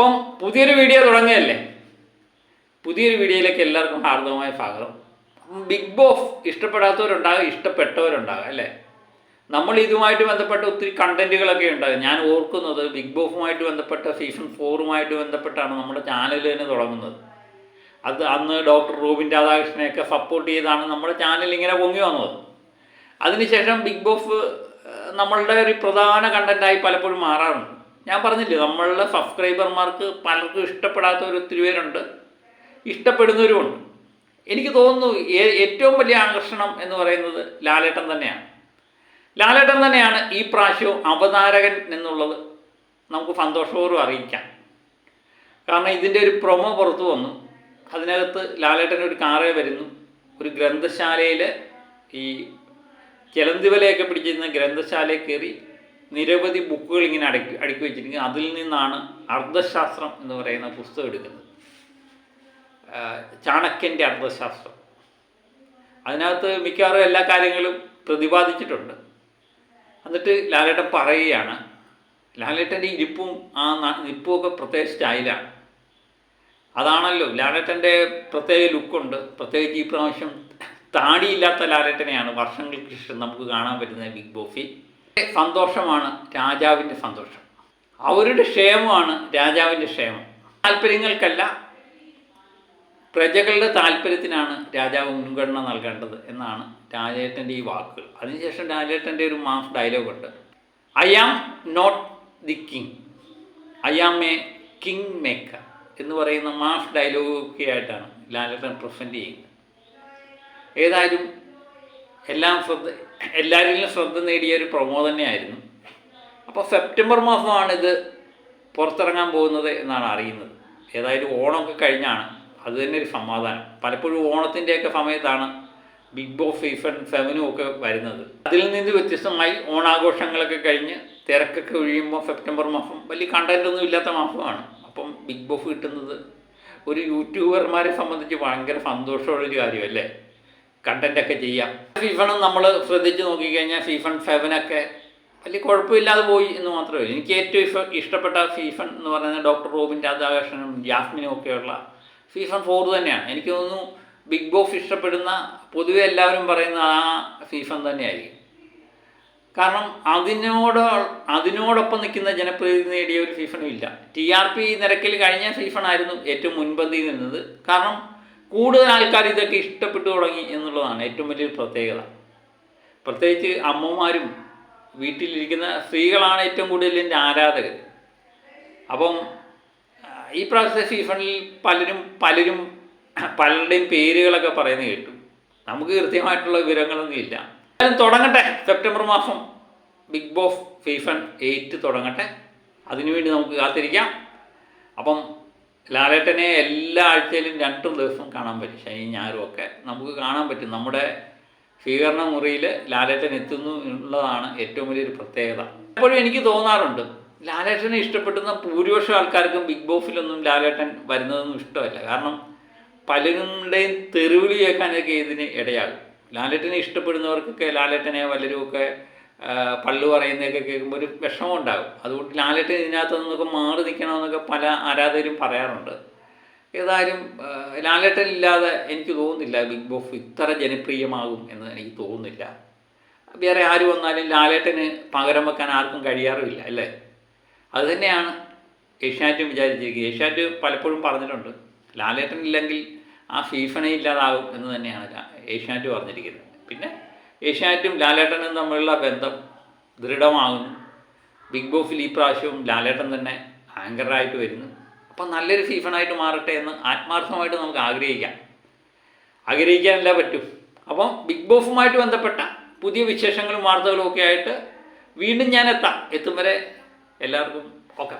അപ്പം പുതിയൊരു വീഡിയോ തുടങ്ങുകയല്ലേ. പുതിയൊരു വീഡിയോയിലേക്ക് എല്ലാവർക്കും ഹാർദവമായ സ്വാഗതം. ബിഗ് ബോസ് ഇഷ്ടപ്പെടാത്തവരുണ്ടാകും, ഇഷ്ടപ്പെട്ടവരുണ്ടാകും അല്ലേ. നമ്മൾ ഇതുമായിട്ട് ബന്ധപ്പെട്ട ഒത്തിരി കണ്ടന്റുകളൊക്കെ ഉണ്ടാകും. ഞാൻ ഓർക്കുന്നത് ബിഗ് ബോസുമായിട്ട് ബന്ധപ്പെട്ട സീസൺ 4 ബന്ധപ്പെട്ടാണ് നമ്മുടെ ചാനൽ തന്നെ തുടങ്ങുന്നത്. അത് അന്ന് ഡോക്ടർ റൂബിൻ രാധാകൃഷ്ണനെയൊക്കെ സപ്പോർട്ട് ചെയ്താണ് നമ്മുടെ ചാനൽ ഇങ്ങനെ പൊങ്ങി വന്നത്. അതിനുശേഷം ബിഗ് ബോസ് നമ്മളുടെ ഒരു പ്രധാന കണ്ടന്റായി പലപ്പോഴും മാറാറുണ്ട്. ഞാൻ പറഞ്ഞില്ലേ, നമ്മളുടെ സബ്സ്ക്രൈബർമാർക്ക് പലർക്കും ഇഷ്ടപ്പെടാത്തവർ ഒത്തിരി പേരുണ്ട്, ഇഷ്ടപ്പെടുന്നവരുമുണ്ട്. എനിക്ക് തോന്നുന്നു ഏറ്റവും വലിയ ആകർഷണം എന്ന് പറയുന്നത് ലാലേട്ടൻ തന്നെയാണ്. ലാലേട്ടൻ തന്നെയാണ് ഈ പ്രാവശ്യവും അവതാരകൻ എന്നുള്ളത് നമുക്ക് സന്തോഷപൂർവ്വം അറിയിക്കാം. കാരണം ഇതിൻ്റെ ഒരു പ്രൊമോ പുറത്തു വന്നു. അതിനകത്ത് ലാലേട്ടൻ്റെ ഒരു കാറേ വരുന്നു. ഒരു ഗ്രന്ഥശാലയിൽ ഈ ചെലന്തിവലയൊക്കെ പിടിച്ചിരുന്ന ഗ്രന്ഥശാലയിൽ കയറി നിരവധി ബുക്കുകൾ ഇങ്ങനെ അടുക്കി വെച്ചിരിക്കുന്നത്. അതിൽ നിന്നാണ് അർത്ഥശാസ്ത്രം എന്ന് പറയുന്ന പുസ്തകം എടുക്കുന്നത്. ചാണക്യൻ്റെ അർത്ഥശാസ്ത്രം. അതിനകത്ത് മിക്കവാറും എല്ലാ കാര്യങ്ങളും പ്രതിപാദിച്ചിട്ടുണ്ട്. എന്നിട്ട് ലാലേട്ടൻ പറയുകയാണ്, ലാലേട്ടൻ്റെ ഇരിപ്പും നിൽപ്പുമൊക്കെ പ്രത്യേക സ്റ്റൈലാണ്. അതാണല്ലോ ലാലേട്ടൻ്റെ പ്രത്യേക ലുക്കുണ്ട്. പ്രത്യേകിച്ച് ഈ പ്രാവശ്യം താടിയില്ലാത്ത ലാലേട്ടനെയാണ് വർഷങ്ങൾക്ക് ശേഷം നമുക്ക് കാണാൻ പറ്റുന്നത് ബിഗ് ബോസിൽ. സന്തോഷമാണ് രാജാവിൻ്റെ സന്തോഷം. അവരുടെ ക്ഷേമമാണ് രാജാവിൻ്റെ ക്ഷേമം. താല്പര്യങ്ങൾക്കല്ല, പ്രജകളുടെ താല്പര്യത്തിനാണ് രാജാവ് മുൻഗണന നൽകേണ്ടത് എന്നാണ് രാജേട്ടൻ്റെ ഈ വാക്കുകൾ. അതിനുശേഷം രാജേട്ടൻ്റെ ഒരു മാസ് ഡയലോഗുണ്ട്, I am not the king, I am a king maker എന്ന് പറയുന്ന മാസ് ഡയലോഗൊക്കെ ആയിട്ടാണ് ലാലേട്ടൻ പ്രസൻറ്റ് ചെയ്യുന്നത്. ഏതായാലും എല്ലാവരിലും ശ്രദ്ധ നേടിയ ഒരു പ്രൊമോ തന്നെയായിരുന്നു. അപ്പോൾ സെപ്റ്റംബർ മാസമാണിത് പുറത്തിറങ്ങാൻ പോകുന്നത് എന്നാണ് അറിയുന്നത്. ഏതായാലും ഓണമൊക്കെ കഴിഞ്ഞാണ്, അത് തന്നെ ഒരു സമാധാനം. പലപ്പോഴും ഓണത്തിൻ്റെയൊക്കെ സമയത്താണ് ബിഗ് ബോസ് സീസൺ 7 ഒക്കെ വരുന്നത്. അതിൽ നിന്ന് വ്യത്യസ്തമായി ഓണാഘോഷങ്ങളൊക്കെ കഴിഞ്ഞ് തിരക്കൊക്കെ ഒഴിയുമ്പോൾ സെപ്റ്റംബർ മാസം വലിയ കണ്ടൻറ്റൊന്നും ഇല്ലാത്ത മാസമാണ്. അപ്പം ബിഗ് ബോസ് കിട്ടുന്നത് ഒരു യൂട്യൂബർമാരെ സംബന്ധിച്ച് ഭയങ്കര സന്തോഷമുള്ളൊരു കാര്യമല്ലേ. കണ്ടൻറ്റൊക്കെ ചെയ്യാം. സീസണും നമ്മൾ ശ്രദ്ധിച്ച് നോക്കിക്കഴിഞ്ഞാൽ സീസൺ 7 വലിയ കുഴപ്പമില്ലാതെ പോയി എന്ന് മാത്രമേ ഉള്ളൂ. എനിക്ക് ഏറ്റവും ഇഷ്ടപ്പെട്ട സീസൺ എന്ന് പറയുന്നത് ഡോക്ടർ റോബിൻ രാധാകൃഷ്ണനും ജാസ്മിനും ഒക്കെയുള്ള സീസൺ 4 തന്നെയാണ്. എനിക്ക് തോന്നുന്നു ബിഗ് ബോസ് ഇഷ്ടപ്പെടുന്ന പൊതുവെ എല്ലാവരും പറയുന്ന ആ സീസൺ തന്നെയായിരിക്കും. കാരണം അതിനോടൊപ്പം നിൽക്കുന്ന ജനപ്രീതി നേടിയ ഒരു സീസണും ഇല്ല. TRP നിരക്കിൽ കഴിഞ്ഞ സീസണായിരുന്നു ഏറ്റവും മുൻപന്തിയിൽ നിന്നത്. കാരണം കൂടുതൽ ആൾക്കാർ ഇതൊക്കെ ഇഷ്ടപ്പെട്ടു തുടങ്ങി എന്നുള്ളതാണ് ഏറ്റവും വലിയൊരു പ്രത്യേകത. പ്രത്യേകിച്ച് അമ്മമാരും വീട്ടിലിരിക്കുന്ന സ്ത്രീകളാണ് ഏറ്റവും കൂടുതൽ എൻ്റെ ആരാധകർ. അപ്പം ഈ പ്രാവശ്യത്തെ സീസണിൽ പലരുടെയും പേരുകളൊക്കെ പറയുന്നത് കേട്ടു. നമുക്ക് കൃത്യമായിട്ടുള്ള വിവരങ്ങളൊന്നും ഇല്ല. തുടങ്ങട്ടെ, സെപ്റ്റംബർ മാസം ബിഗ് ബോസ് സീസൺ 8 തുടങ്ങട്ടെ. അതിനുവേണ്ടി നമുക്ക് കാത്തിരിക്കാം. അപ്പം ലാലേട്ടനെ എല്ലാ ആഴ്ചയിലും 2 ദിവസം കാണാൻ പറ്റും. ശനി ഞായറും ഒക്കെ നമുക്ക് കാണാൻ പറ്റും. നമ്മുടെ സ്വീകരണ മുറിയിൽ ലാലേട്ടൻ എത്തുന്നു എന്നുള്ളതാണ് ഏറ്റവും വലിയൊരു പ്രത്യേകത. എപ്പോഴും എനിക്ക് തോന്നാറുണ്ട്, ലാലേട്ടനെ ഇഷ്ടപ്പെടുന്ന ഭൂരിപക്ഷം ആൾക്കാർക്കും ബിഗ് ബോസിലൊന്നും ലാലേട്ടൻ വരുന്നതൊന്നും ഇഷ്ടമല്ല. കാരണം പലരുടെയും തെറിവിളി കേൾക്കാനൊക്കെ ഇതിന് ഇടയാകും. ലാലേട്ടനെ ഇഷ്ടപ്പെടുന്നവർക്കൊക്കെ ലാലേട്ടനെ വല്ലരുമൊക്കെ പള്ളു പറയുന്നതൊക്കെ കേൾക്കുമ്പോൾ ഒരു വിഷമം ഉണ്ടാകും. അതുകൊണ്ട് ലാലേട്ടൻ ഇതിനകത്ത് നിന്നൊക്കെ മാറി നിൽക്കണമെന്നൊക്കെ പല ആരാധകരും പറയാറുണ്ട്. ഏതായാലും ലാലേട്ടൻ ഇല്ലാതെ എനിക്ക് തോന്നുന്നില്ല ബിഗ് ബോസ് ഇത്ര ജനപ്രിയമാകും എന്ന് എനിക്ക് തോന്നുന്നില്ല. വേറെ ആര് വന്നാലും ലാലേട്ടന് പകരം വെക്കാൻ ആർക്കും കഴിയാറുമില്ല അല്ലേ. അതുതന്നെയാണ് ഏഷ്യാനെറ്റും വിചാരിച്ചിരിക്കുന്നത്. ഏഷ്യാനെറ്റ് പലപ്പോഴും പറഞ്ഞിട്ടുണ്ട്, ലാലേട്ടൻ ഇല്ലെങ്കിൽ ആ സീസണേ ഇല്ലാതാകും എന്ന് തന്നെയാണ് ഏഷ്യാനെറ്റ് പറഞ്ഞിരിക്കുന്നത്. പിന്നെ ഏഷ്യാനെറ്റും ലാലേട്ടനും തമ്മിലുള്ള ബന്ധം ദൃഢമാകുന്നു. ബിഗ് ബോസിൽ ഈ പ്രാവശ്യവും ലാലേട്ടൻ തന്നെ ആങ്കറായിട്ട് വരുന്നു. അപ്പം നല്ലൊരു സീസണായിട്ട് മാറട്ടെ എന്ന് ആത്മാർത്ഥമായിട്ട് നമുക്ക് ആഗ്രഹിക്കാനല്ല പറ്റും. അപ്പം ബിഗ് ബോസുമായിട്ട് ബന്ധപ്പെട്ട പുതിയ വിശേഷങ്ങളും വാർത്തകളും ഒക്കെ ആയിട്ട് വീണ്ടും ഞാൻ എത്തും വരെ എല്ലാവർക്കും ഓക്കെ.